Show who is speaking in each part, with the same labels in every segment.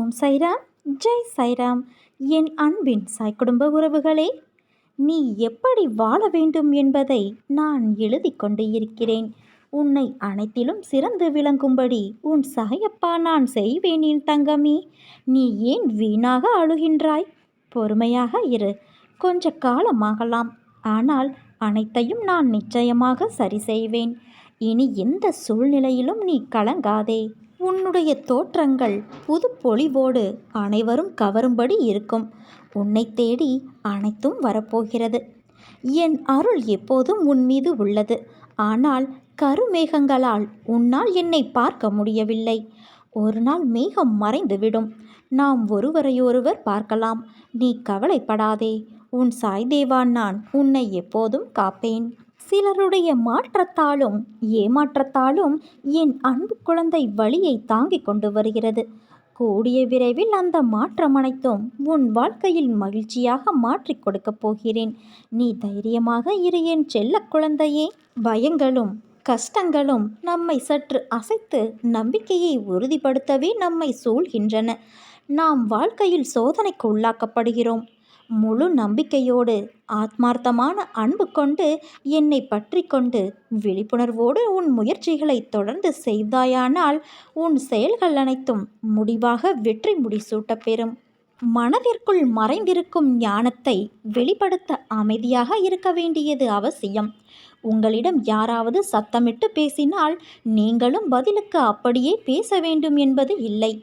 Speaker 1: ஓம் சைராம். ஜெய் சைராம். என் அன்பின் சாய் குடும்ப உறவுகளே, நீ எப்படி வாழ வேண்டும் என்பதை நான் எழுதி கொண்டு இருக்கிறேன். உன்னை அனைத்திலும் சிறந்து விளங்கும்படி உன் சாயப்பா நான் செய்வேன். என் தங்கமே, நீ ஏன் வீணாக அழுகின்றாய்? பொறுமையாக இரு. கொஞ்ச காலமாகலாம், ஆனால் அனைத்தையும் நான் நிச்சயமாக சரி செய்வேன். இனி எந்த சூழ்நிலையிலும் நீ கலங்காதே. உன்னுடைய தோற்றங்கள் புது பொலிவோடு அனைவரும் கவரும்படி இருக்கும். உன்னை தேடி அனைத்தும் வரப்போகிறது. என் அருள் எப்போதும் உன் மீது உள்ளது. ஆனால் கருமேகங்களால் உன்னால் என்னை பார்க்க முடியவில்லை. ஒரு நாள் மேகம் மறைந்துவிடும். நாம் ஒருவரையொருவர் பார்க்கலாம். நீ கவலைப்படாதே. உன் சாய்தேவான் நான் உன்னை எப்போதும் காப்பேன். சிலருடைய மாற்றத்தாலும் ஏமாற்றத்தாலும் என் அன்பு குழந்தை வலியை தாங்கிக் கொண்டு வருகிறது. கூடிய விரைவில் அந்த மாற்றம் அனைத்தும் உன் வாழ்க்கையில் மகிழ்ச்சியாக மாற்றிக் கொடுக்கப் போகிறேன். நீ தைரியமாக இரு என் செல்ல குழந்தையே. பயங்களும் கஷ்டங்களும் நம்மை சற்று அசைத்து நம்பிக்கையை உறுதிப்படுத்தவே நம்மை சூழ்கின்றன. நாம் வாழ்க்கையில் சோதனைக்கு உள்ளாக்கப்படுகிறோம். முழு நம்பிக்கையோடு ஆத்மார்த்தமான அன்பு கொண்டு என்னை பற்றி கொண்டு விழிப்புணர்வோடு உன் முயற்சிகளை தொடர்ந்து செய்தாயானால் உன் செயல்கள் அனைத்தும் முடிவாக வெற்றி முடிசூட்டப் பெறும். மனதிற்குள் மறைந்திருக்கும் ஞானத்தை வெளிப்படுத்த அமைதியாக இருக்க வேண்டியது அவசியம். உங்களிடம் யாராவது சத்தமிட்டு பேசினால் நீங்களும் பதிலுக்கு அப்படியே பேச வேண்டும் என்பது இல்லை.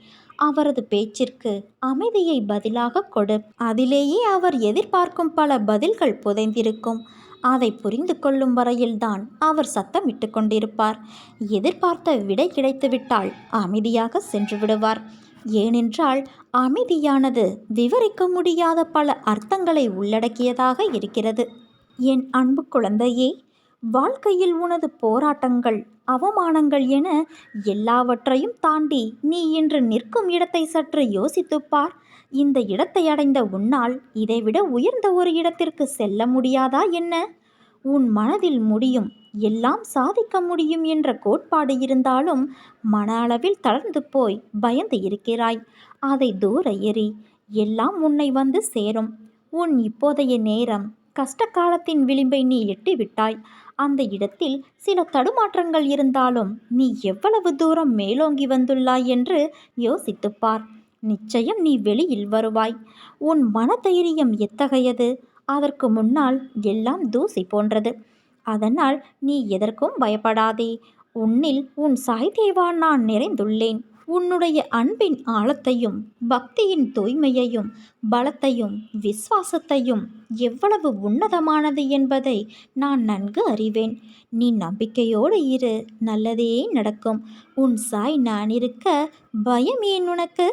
Speaker 1: அவரது பேச்சிற்கு அமைதியை பதிலாக கொடு. அதிலேயே அவர் எதிர்பார்க்கும் பல பதில்கள் புதைந்திருக்கும். அதை புரிந்து கொள்ளும் வரையில்தான் அவர் சத்தமிட்டு கொண்டிருப்பார். எதிர்பார்த்த விடை கிடைத்துவிட்டால் அமைதியாக சென்று விடுவார். ஏனென்றால் அமைதியானது விவரிக்க முடியாத பல அர்த்தங்களை உள்ளடக்கியதாக இருக்கிறது. என் அன்பு குழந்தையே, வாழ்க்கையில் உனது போராட்டங்கள், அவமானங்கள் என எல்லாவற்றையும் தாண்டி நீ இன்று நிற்கும் இடத்தை சற்று யோசித்துப்பார். இந்த இடத்தை அடைந்த உன்னால் இதைவிட உயர்ந்த ஒரு இடத்திற்கு செல்ல முடியாதா என்ன? உன் மனதில் முடியும், எல்லாம் சாதிக்க முடியும் என்ற கோட்பாடு இருந்தாலும் மன அளவில் தளர்ந்து போய் பயந்து இருக்கிறாய். அதை தூர எறி. எல்லாம் உன்னை வந்து சேரும். உன் இப்போதைய நேரம், கஷ்ட காலத்தின் விளிம்பை நீ எட்டிவிட்டாய். அந்த இடத்தில் சில தடுமாற்றங்கள் இருந்தாலும் நீ எவ்வளவு தூரம் மேலோங்கி வந்துள்ளாய் என்று யோசித்துப்பார். நிச்சயம் நீ வெளியில் வருவாய். உன் மனதைரியம் எத்தகையது? அதற்கு முன்னால் எல்லாம் தூசி போன்றது. அதனால் நீ எதற்கும் பயப்படாதே. உன்னில் உன் சாய்தேவா நான் நிறைந்துள்ளேன். உன்னுடைய அன்பின் ஆழத்தையும் பக்தியின் தூய்மையையும் பலத்தையும் விசுவாசத்தையும் எவ்வளவு உன்னதமானது என்பதை நான் நன்கு அறிவேன். நீ நம்பிக்கையோடு இரு. நல்லதே நடக்கும். உன் சாய் நான் இருக்க பயம் ஏன் உனக்கு?